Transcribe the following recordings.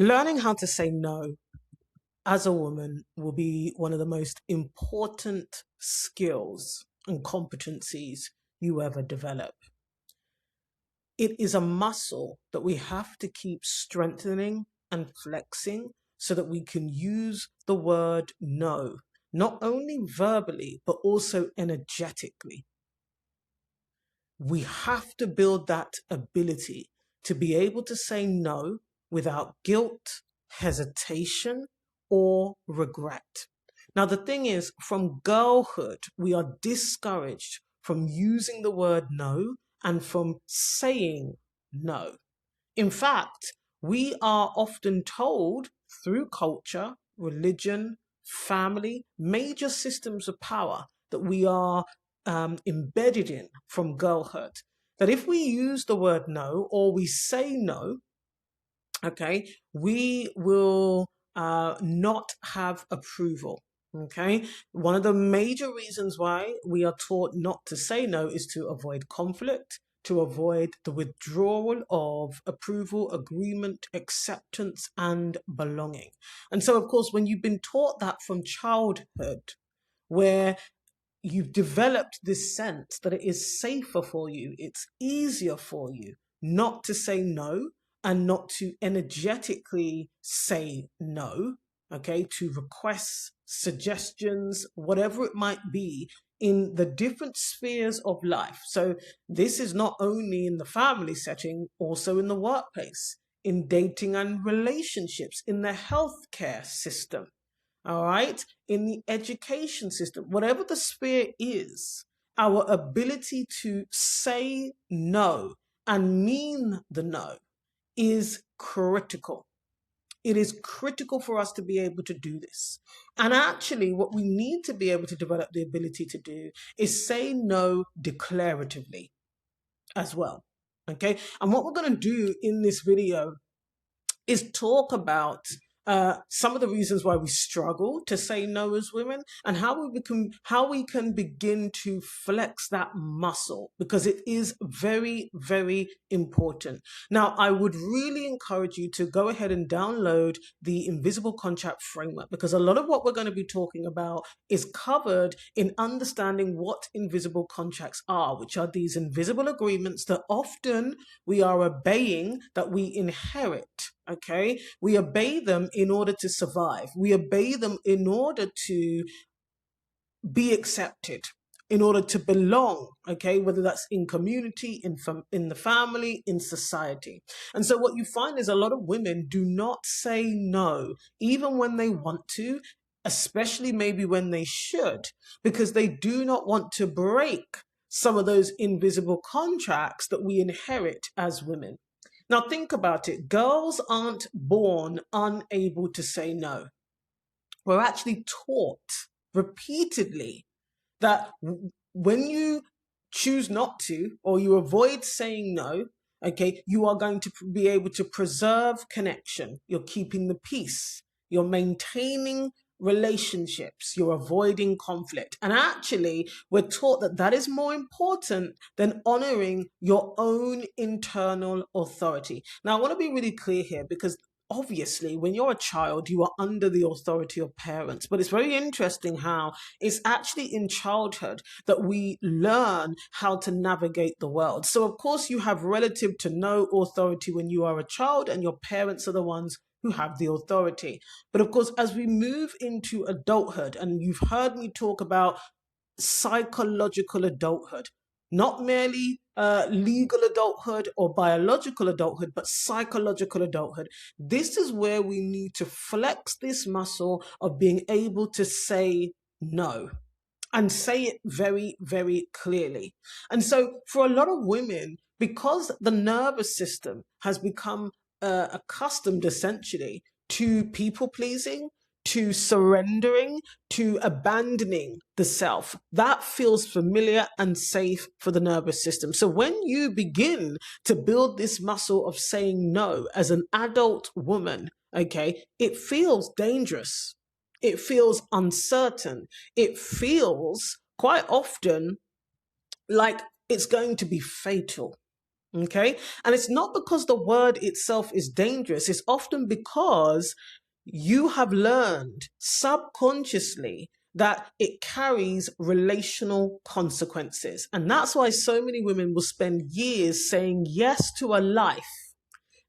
Learning how to say no as a woman will be one of the most important skills and competencies you ever develop. It is a muscle that we have to keep strengthening and flexing so that we can use the word no, not only verbally, but also energetically. We have to build that ability to be able to say no without guilt, hesitation, or regret. Now, the thing is, from girlhood, we are discouraged from using the word no and from saying no. In fact, we are often told through culture, religion, family, major systems of power that we are embedded in from girlhood, that if we use the word no or we say no, okay, we will not have approval. Okay, one of the major reasons why we are taught not to say no is to avoid conflict, to avoid the withdrawal of approval, agreement, acceptance, and belonging. And so, of course, when you've been taught that from childhood, where you've developed this sense that it is safer for you, it's easier for you not to say no and not to energetically say no, okay, to requests, suggestions, whatever it might be in the different spheres of life. So this is not only in the family setting, also in the workplace, in dating and relationships, in the healthcare system, all right, in the education system, whatever the sphere is, our ability to say no and mean the no is critical. It is critical for us to be able to do this. And actually, what we need to be able to develop the ability to do is say no declaratively as well. Okay. And what we're going to do in this video is talk about some of the reasons why we struggle to say no as women, and how we can begin to flex that muscle, because it is very, very important. Now, I would really encourage you to go ahead and download the Invisible Contract Framework, because a lot of what we're going to be talking about is covered in understanding what invisible contracts are, which are these invisible agreements that often we are obeying, that we inherit. Okay, we obey them in order to survive. We obey them in order to be accepted, in order to belong. Okay, whether that's in community, in the family, in society. And so what you find is a lot of women do not say no, even when they want to, especially maybe when they should, because they do not want to break some of those invisible contracts that we inherit as women. Now, think about it. Girls aren't born unable to say no. We're actually taught repeatedly that when you choose not to, or you avoid saying no, okay, you are going to be able to preserve connection. You're keeping the peace. You're maintaining relationships. You're avoiding conflict. And actually, we're taught that that is more important than honoring your own internal authority. Now, I want to be really clear here, because obviously, when you're a child, you are under the authority of parents. But it's very interesting how it's actually in childhood that we learn how to navigate the world. So, of course, you have relative to no authority when you are a child, and your parents are the ones who have the authority. But of course, as we move into adulthood, and you've heard me talk about psychological adulthood, not merely legal adulthood or biological adulthood, but psychological adulthood. This is where we need to flex this muscle of being able to say no, and say it very, very clearly. And so for a lot of women, because the nervous system has become accustomed essentially to people pleasing, to surrendering, to abandoning the self, that feels familiar and safe for the nervous system. So when you begin to build this muscle of saying no as an adult woman, okay, it feels dangerous. It feels uncertain. It feels quite often like it's going to be fatal. Okay. And it's not because the word itself is dangerous. It's often because you have learned subconsciously that it carries relational consequences. And that's why so many women will spend years saying yes to a life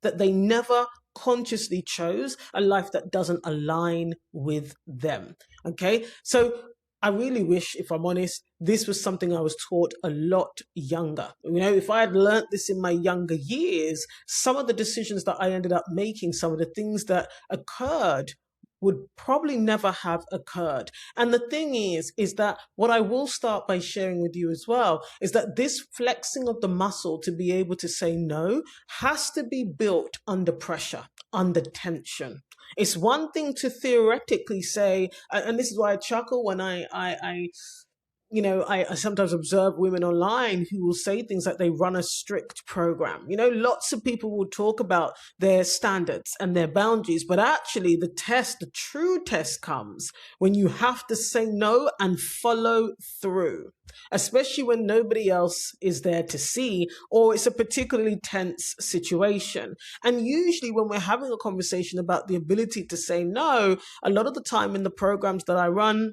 that they never consciously chose, a life that doesn't align with them. Okay. So I really wish, if I'm honest, this was something I was taught a lot younger. If I had learnt this in my younger years, some of the decisions that I ended up making, some of the things that occurred would probably never have occurred. And the thing is that what I will start by sharing with you as well is that this flexing of the muscle to be able to say no has to be built under pressure, under tension. It's one thing to theoretically say, and this is why I chuckle when I sometimes observe women online who will say things like they run a strict program. Lots of people will talk about their standards and their boundaries, but actually the true test comes when you have to say no and follow through, especially when nobody else is there to see, or it's a particularly tense situation. And usually when we're having a conversation about the ability to say no, a lot of the time in the programs that I run,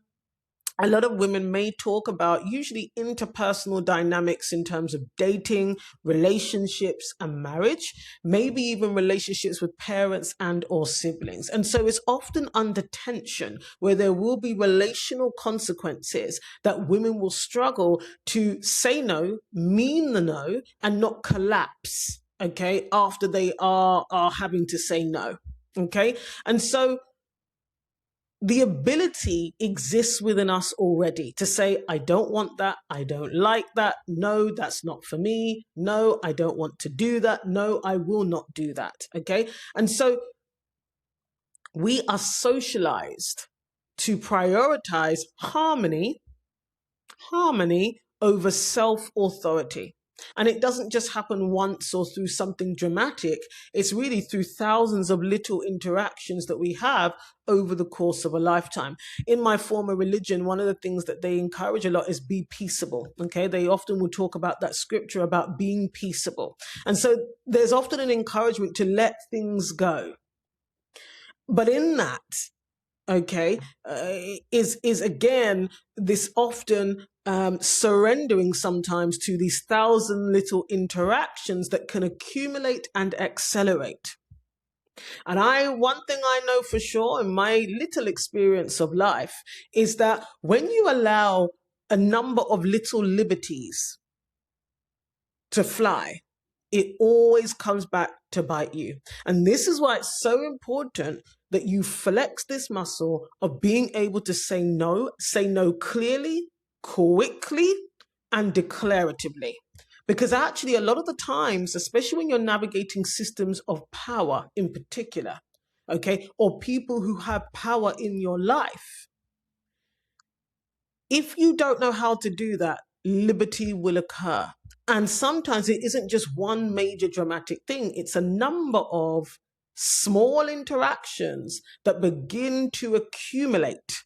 a lot of women may talk about usually interpersonal dynamics in terms of dating, relationships, and marriage, maybe even relationships with parents and or siblings. And so it's often under tension where there will be relational consequences that women will struggle to say no, mean the no, and not collapse, okay, after they are having to say no. Okay. And so the ability exists within us already to say, I don't want that. I don't like that. No, that's not for me. No, I don't want to do that. No, I will not do that. Okay. And so we are socialized to prioritize harmony over self-authority. And it doesn't just happen once or through something dramatic. It's really through thousands of little interactions that we have over the course of a lifetime. In my former religion, one of the things that they encourage a lot is be peaceable. Okay. They often will talk about that scripture about being peaceable. And so there's often an encouragement to let things go. But in that, okay, is again this often surrendering sometimes to these thousand little interactions that can accumulate and accelerate. And one thing I know for sure in my little experience of life is that when you allow a number of little liberties to fly, it always comes back to bite you. And this is why it's so important that you flex this muscle of being able to say no clearly, quickly, and declaratively. Because actually, a lot of the times, especially when you're navigating systems of power in particular, okay, or people who have power in your life, if you don't know how to do that, liberty will occur. And sometimes it isn't just one major dramatic thing. It's a number of small interactions that begin to accumulate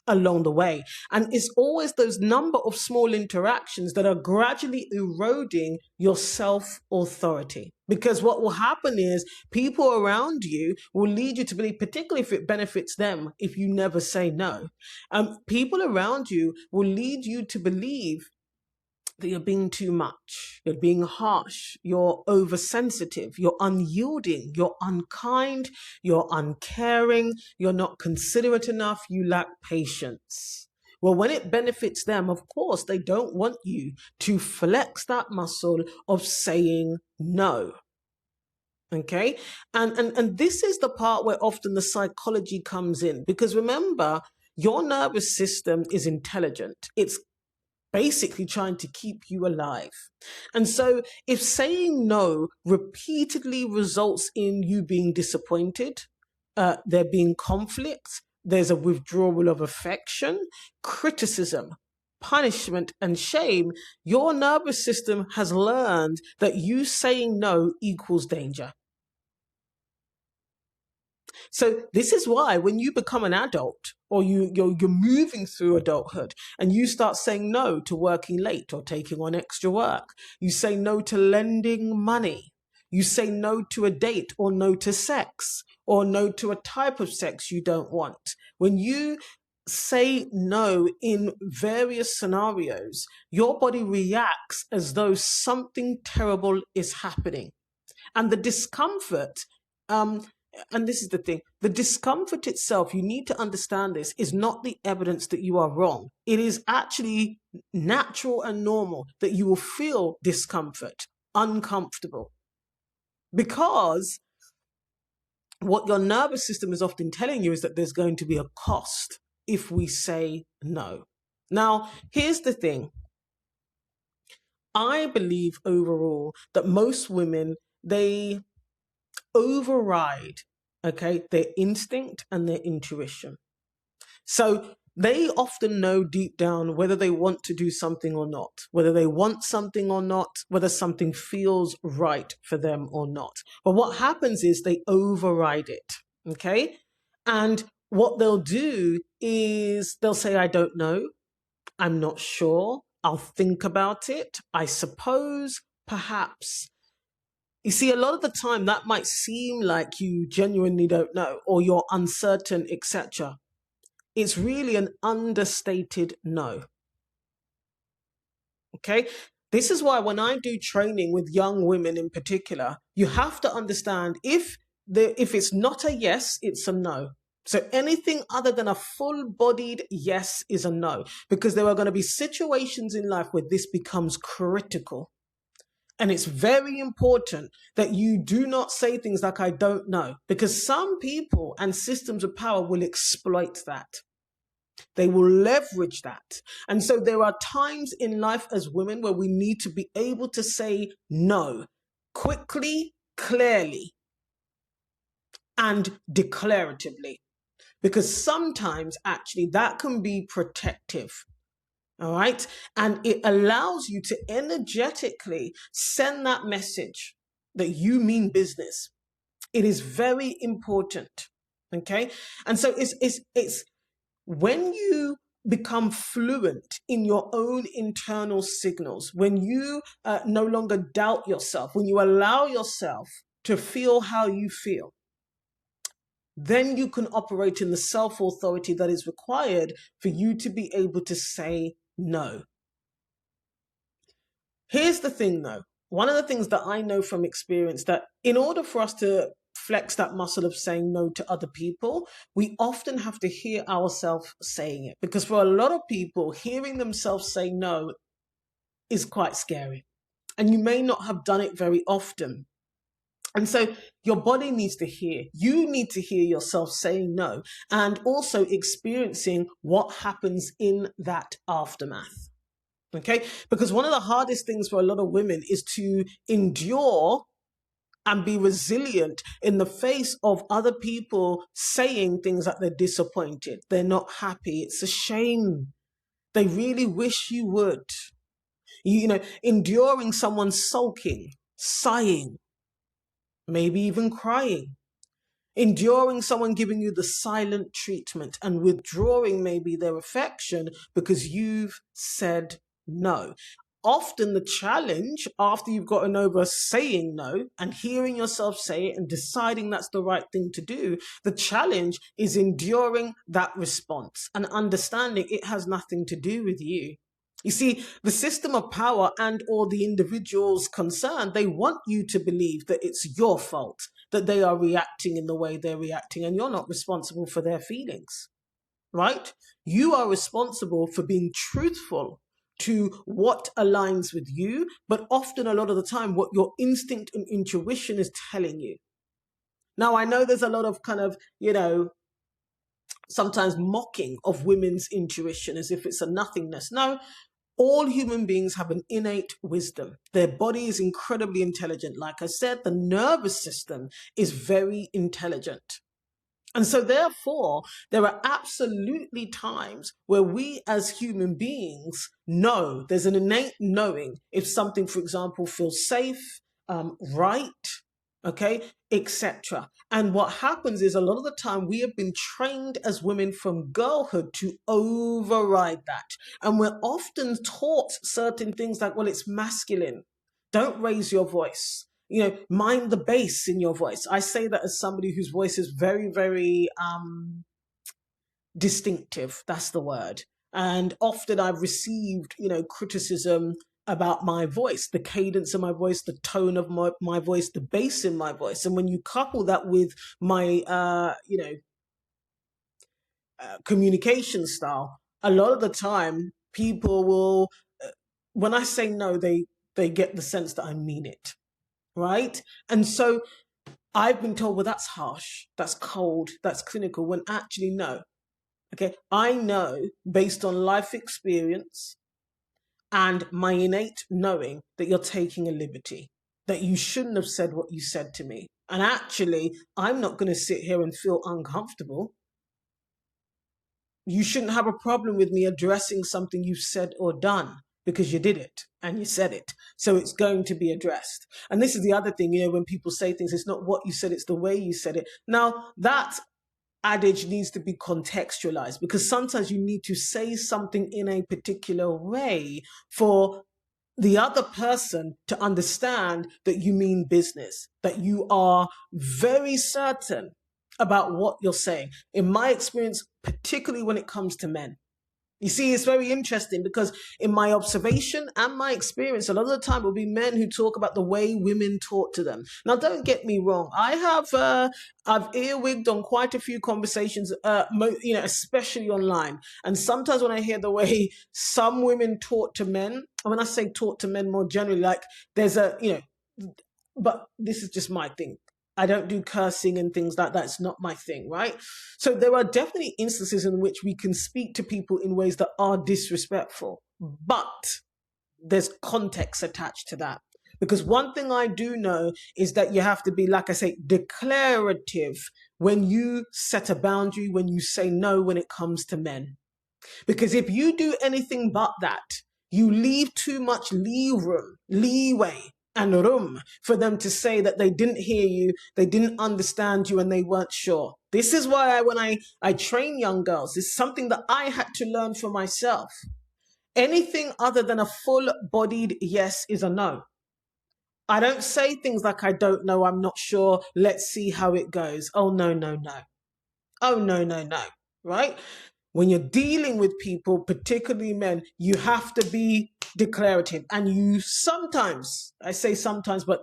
along the way. And it's always those number of small interactions that are gradually eroding your self-authority. Because what will happen is people around you will lead you to believe, particularly if it benefits them, if you never say no, people around you will lead you to believe that you're being too much, you're being harsh, you're oversensitive, you're unyielding, you're unkind, you're uncaring, you're not considerate enough, you lack patience. Well, when it benefits them, of course, they don't want you to flex that muscle of saying no. Okay. And this is the part where often the psychology comes in, because remember, your nervous system is intelligent. It's basically trying to keep you alive. And so if saying no repeatedly results in you being disappointed, there being conflict, there's a withdrawal of affection, criticism, punishment, and shame, your nervous system has learned that you saying no equals danger. So this is why when you become an adult, or you're moving through adulthood, and you start saying no to working late or taking on extra work, you say no to lending money, you say no to a date, or no to sex, or no to a type of sex you don't want. When you say no in various scenarios, your body reacts as though something terrible is happening. And the discomfort, and this is the thing, the discomfort itself, you need to understand this, is not the evidence that you are wrong. It is actually natural and normal that you will feel discomfort, uncomfortable, because what your nervous system is often telling you is that there's going to be a cost if we say no. Now, here's the thing. I believe overall that most women, they override, okay, their instinct and their intuition. So they often know deep down whether they want to do something or not, whether they want something or not, whether something feels right for them or not. But what happens is they override it, okay? And what they'll do is they'll say, I don't know, I'm not sure, I'll think about it, I suppose, perhaps. You see, a lot of the time that might seem like you genuinely don't know, or you're uncertain, etc. It's really an understated no. Okay? This is why when I do training with young women in particular, you have to understand if it's not a yes, it's a no. So anything other than a full-bodied yes is a no, because there are going to be situations in life where this becomes critical. And it's very important that you do not say things like, I don't know, because some people and systems of power will exploit that. They will leverage that. And so there are times in life as women where we need to be able to say no quickly, clearly, and declaratively, because sometimes actually that can be protective. All right. And it allows you to energetically send that message that you mean business. It is very important. Okay. And so it's when you become fluent in your own internal signals, when you no longer doubt yourself, when you allow yourself to feel how you feel, then you can operate in the self-authority that is required for you to be able to say no. Here's the thing though. One of the things that I know from experience, that in order for us to flex that muscle of saying no to other people, we often have to hear ourselves saying it. Because for a lot of people, hearing themselves say no is quite scary. And you may not have done it very often. And so your body needs to hear, you need to hear yourself saying no, and also experiencing what happens in that aftermath. Okay, because one of the hardest things for a lot of women is to endure and be resilient in the face of other people saying things like they're disappointed, they're not happy, it's a shame, they really wish you would. You know, enduring someone sulking, sighing, maybe even crying. Enduring someone giving you the silent treatment and withdrawing maybe their affection because you've said no. Often the challenge after you've gotten over saying no and hearing yourself say it and deciding that's the right thing to do, the challenge is enduring that response and understanding it has nothing to do with you. You see, the system of power and or the individuals concerned, they want you to believe that it's your fault that they are reacting in the way they're reacting, and you're not responsible for their feelings, right? You are responsible for being truthful to what aligns with you, but often a lot of the time what your instinct and intuition is telling you. Now, I know there's a lot of kind of, sometimes mocking of women's intuition as if it's a nothingness. No, all human beings have an innate wisdom. Their body is incredibly intelligent. Like I said, the nervous system is very intelligent. And so therefore, there are absolutely times where we as human beings know, there's an innate knowing if something, for example, feels safe, right, okay, etc. And what happens is a lot of the time we have been trained as women from girlhood to override that. And we're often taught certain things like, well, it's masculine. Don't raise your voice. Mind the bass in your voice. I say that as somebody whose voice is very, very distinctive. That's the word. And often I've received, criticism about my voice, the cadence of my voice, the tone of my voice, the bass in my voice. And when you couple that with my, communication style, a lot of the time people will, when I say no, they get the sense that I mean it. Right. And so I've been told, well, that's harsh, that's cold, that's clinical, when actually, no. Okay, I know based on life experience and my innate knowing that you're taking a liberty, that you shouldn't have said what you said to me. And actually, I'm not going to sit here and feel uncomfortable. You shouldn't have a problem with me addressing something you've said or done because you did it and you said it. So it's going to be addressed. And this is the other thing, when people say things, it's not what you said, it's the way you said it. Now, that adage needs to be contextualized, because sometimes you need to say something in a particular way for the other person to understand that you mean business, that you are very certain about what you're saying. In my experience, particularly when it comes to men, you see, it's very interesting because in my observation and my experience, a lot of the time it will be men who talk about the way women talk to them. Now, don't get me wrong. I've earwigged on quite a few conversations, especially online. And sometimes when I hear the way some women talk to men, and when I say talk to men more generally, like there's but this is just my thing. I don't do cursing and things like that. It's not my thing, right? So there are definitely instances in which we can speak to people in ways that are disrespectful, but there's context attached to that. Because one thing I do know is that you have to be, like I say, declarative when you set a boundary, when you say no when it comes to men. Because if you do anything but that, you leave too much leeway and room for them to say that they didn't hear you, they didn't understand you, and they weren't sure. This is why when I train young girls, it's something that I had to learn for myself. Anything other than a full-bodied yes is a no. I don't say things like, I don't know, I'm not sure, let's see how it goes. Oh, no, no, no. Oh, no, no, no. Right? When you're dealing with people, particularly men, you have to be declarative. And you sometimes, I say sometimes, but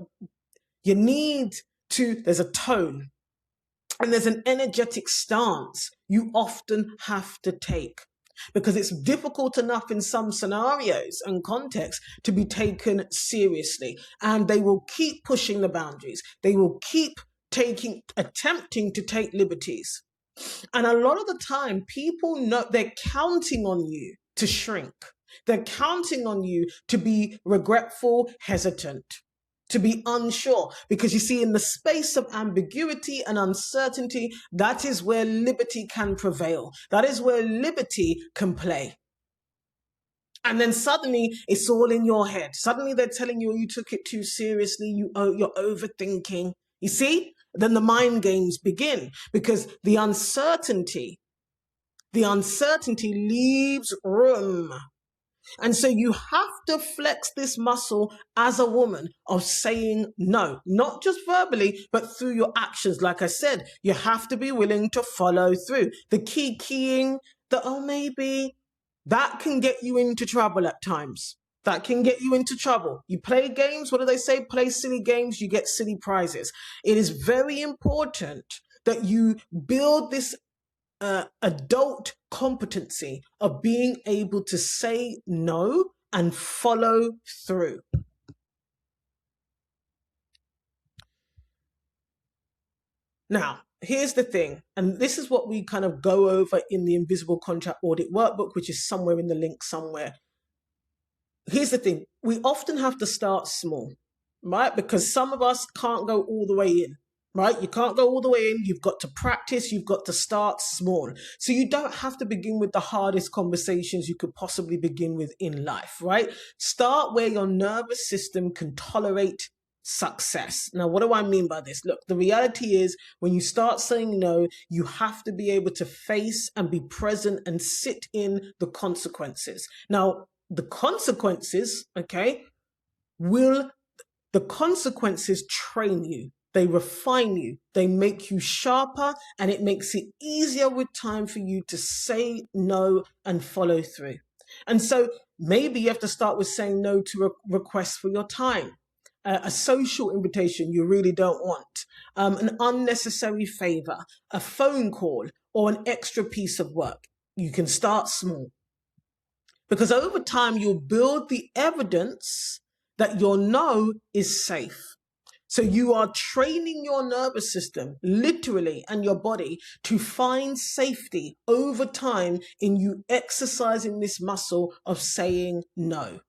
you need to, there's a tone and there's an energetic stance you often have to take. Because it's difficult enough in some scenarios and contexts to be taken seriously. And they will keep pushing the boundaries. They will keep attempting to take liberties. And a lot of the time, people know they're counting on you to shrink. They're counting on you to be regretful, hesitant, to be unsure. Because you see, in the space of ambiguity and uncertainty, that is where liberty can prevail. That is where liberty can play. And then suddenly it's all in your head. Suddenly they're telling you took it too seriously, you're overthinking. You see? Then the mind games begin, because the uncertainty leaves room. And so you have to flex this muscle as a woman of saying no, not just verbally, but through your actions. Like I said, you have to be willing to follow through. The keying, maybe, that can get you into trouble at times. That can get you into trouble. You play games, what do they say? Play silly games, you get silly prizes. It is very important that you build this adult competency of being able to say no and follow through. Now, here's the thing, and this is what we kind of go over in the Invisible Contract Audit Workbook, which is somewhere in the link somewhere. Here's the thing, we often have to start small, right? Because some of us can't go all the way in. Right? You can't go all the way in. You've got to practice. You've got to start small. So you don't have to begin with the hardest conversations you could possibly begin with in life, right? Start where your nervous system can tolerate success. Now, what do I mean by this? Look, the reality is when you start saying no, you have to be able to face and be present and sit in the consequences. Now, the consequences, okay, the consequences train you. They refine you, they make you sharper, and it makes it easier with time for you to say no and follow through. And so maybe you have to start with saying no to a request for your time, a social invitation you really don't want, an unnecessary favor, a phone call, or an extra piece of work. You can start small. Because over time, you'll build the evidence that your no is safe. So you are training your nervous system, literally, and your body to find safety over time in you exercising this muscle of saying no,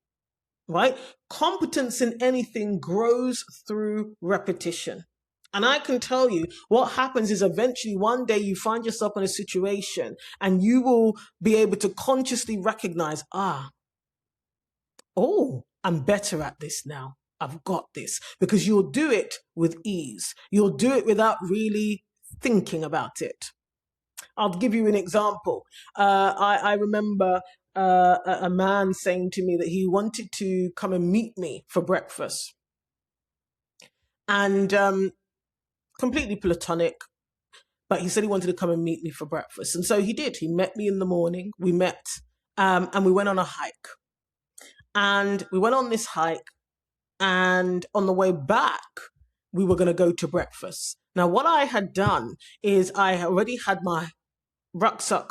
right? Competence in anything grows through repetition. And I can tell you what happens is eventually one day you find yourself in a situation and you will be able to consciously recognize, I'm better at this now. I've got this, because you'll do it with ease. You'll do it without really thinking about it. I'll give you an example. I remember a man saying to me that he wanted to come and meet me for breakfast. And completely platonic, but he said he wanted to come and meet me for breakfast. And so he did. He met me in the morning. We met and we went on a hike. And we went on this hike. And on the way back, we were going to go to breakfast. Now, what I had done is I already had my rucksack.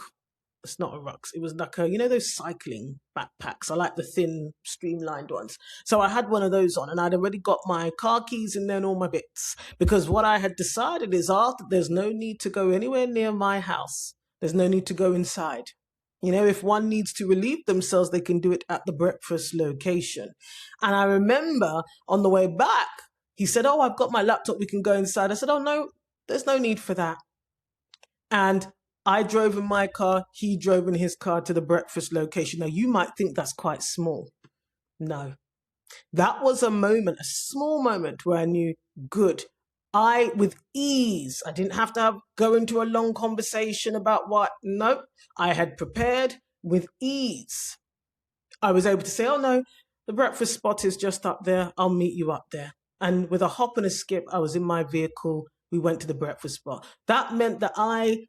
It's not a rucksack. It was like those cycling backpacks. I like the thin, streamlined ones. So I had one of those on, and I'd already got my car keys in there and all my bits. Because what I had decided is there's no need to go anywhere near my house. There's no need to go inside. If one needs to relieve themselves, they can do it at the breakfast location. And I remember on the way back, he said, I've got my laptop, we can go inside. I said, no, there's no need for that. And I drove in my car, he drove in his car to the breakfast location. Now, you might think that's quite small. No, that was a small moment where I knew, good. With ease, I didn't have to go into a long conversation about what. Nope, I had prepared with ease. I was able to say, no, the breakfast spot is just up there. I'll meet you up there. And with a hop and a skip, I was in my vehicle. We went to the breakfast spot. That meant that I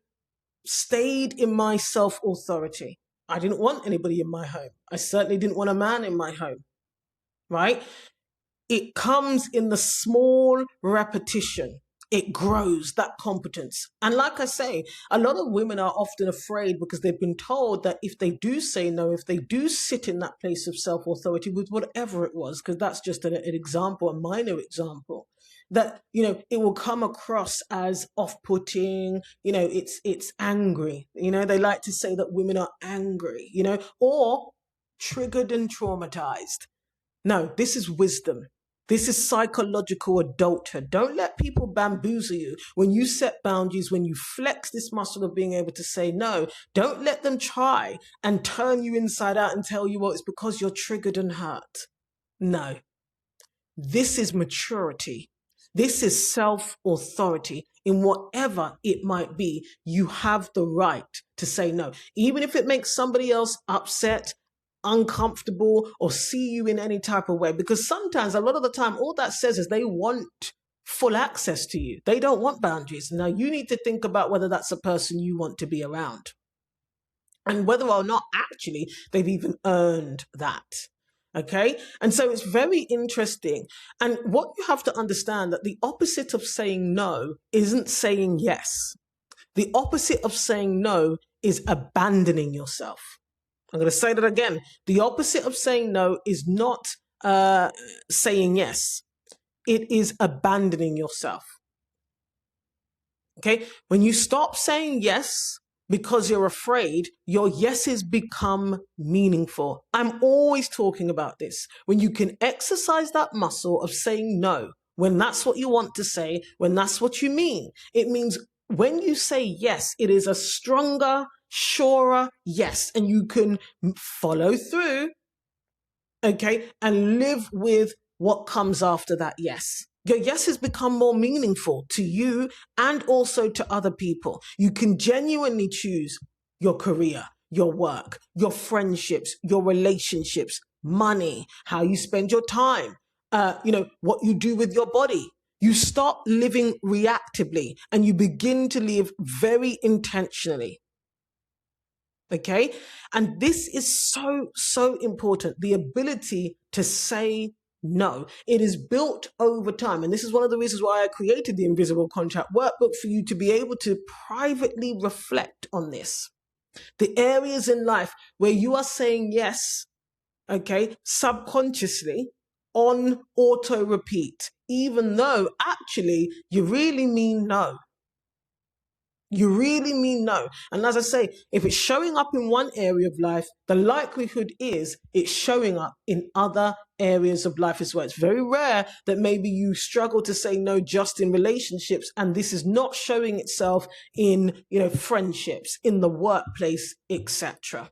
stayed in my self-authority. I didn't want anybody in my home. I certainly didn't want a man in my home, right? It comes in the small repetition. It grows, that competence. And like I say, a lot of women are often afraid because they've been told that if they do say no, if they do sit in that place of self-authority with whatever it was, because that's just an example, a minor example, that, it will come across as off-putting, it's angry. They like to say that women are angry, or triggered and traumatized. No, this is wisdom. This is psychological adulthood. Don't let people bamboozle you. When you set boundaries, when you flex this muscle of being able to say no, don't let them try and turn you inside out and tell you, it's because you're triggered and hurt. No. This is maturity. This is self-authority. In whatever it might be, you have the right to say no. Even if it makes somebody else upset, uncomfortable, or see you in any type of way, because sometimes, a lot of the time, all that says is they want full access to you. They don't want boundaries. Now you need to think about whether that's a person you want to be around and whether or not actually they've even earned that. Okay. And so it's very interesting. And what you have to understand, that the opposite of saying no isn't saying yes. The opposite of saying no is abandoning yourself. I'm going to say that again. The opposite of saying no is not saying yes. It is abandoning yourself. Okay? When you stop saying yes because you're afraid, your yeses become meaningful. I'm always talking about this. When you can exercise that muscle of saying no, when that's what you want to say, when that's what you mean, it means when you say yes, it is a stronger, surer yes, and you can follow through, okay, and live with what comes after that yes. Your yeses become more meaningful to you and also to other people. You can genuinely choose your career, your work, your friendships, your relationships, money, how you spend your time, what you do with your body. You stop living reactively and you begin to live very intentionally. Okay? And this is so important. The ability to say no. It is built over time. And this is one of the reasons why I created the Invisible Contract Workbook, for you to be able to privately reflect on this. The areas in life where you are saying yes, okay, subconsciously, on auto repeat, even though actually you really mean no. You really mean no. And as I say, if it's showing up in one area of life, the likelihood is it's showing up in other areas of life as well. It's very rare that maybe you struggle to say no just in relationships, and this is not showing itself in, friendships, in the workplace, etc.